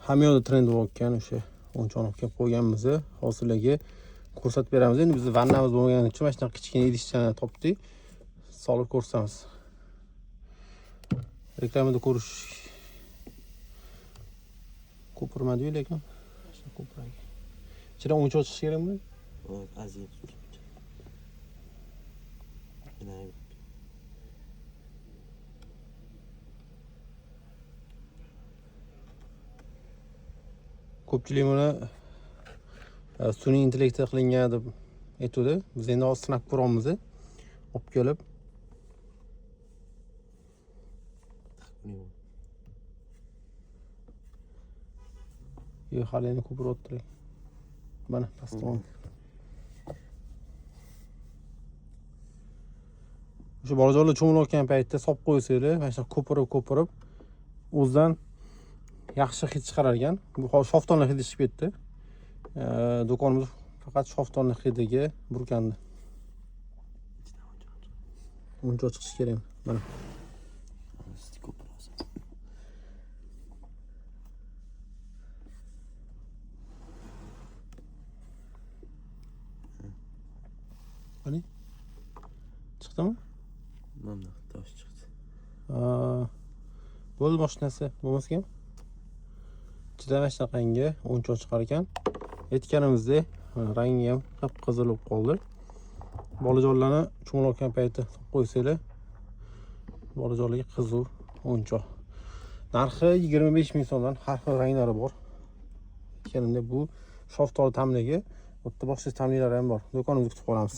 hamma yoqda trend bo'layotgan o'sha o'yinchoqni olib kelib qo'yganmiz. Hozirlarga ko'rsatib beramiz. Endi bizning vannamiz bo'lmagani uchun mana shunaqa kichkina idishchani topdik. Solib ko'rsatamiz. Reklamada ko'rish ko'pirmadi-yu lekin shu ko'piradi. Ichidan o'yinchoq chiqishi kerakmi? Aziyat. Ko'pchilik buni sun'iy intellekt qilingan deb aytadi. Biz endi hozir sinab ko'ramiz. Olib kelib. Yo'q, hali endi ko'piryapti. Mana pastdan. O'sha bolajonlar cho'milayotgan paytda solib qo'ysanglar, mana shu ko'pirib o'zidan yaxshi hid chiqarar ekan. Bu shoftonli hidi chiqib ketdi. Do'konimiz faqat shoftonli hidiga burkandi. O'yinchoq chiqishi kerak. Mana. Qani? Chiqdimi? Mana tosh chiqdi. Bo'ldi mashinasi bo'lmaskan. Ichida mana shunaqangi o'yinchoq chiqar ekan. Aytganimizdek, rangi ham qip-qizil bo'lib qoldi. Bolajonlarni cho'milayotgan paytda qo'ysanglar, bolajonlarga qiziq o'yinchoq. Narxi 25 ming so'mdan, har xil ranglari bor. Aytganimdek, bu shoftoli tamligi, o'tda boshqa tamlilari ham bor. Do'konimizga kutib qolamiz.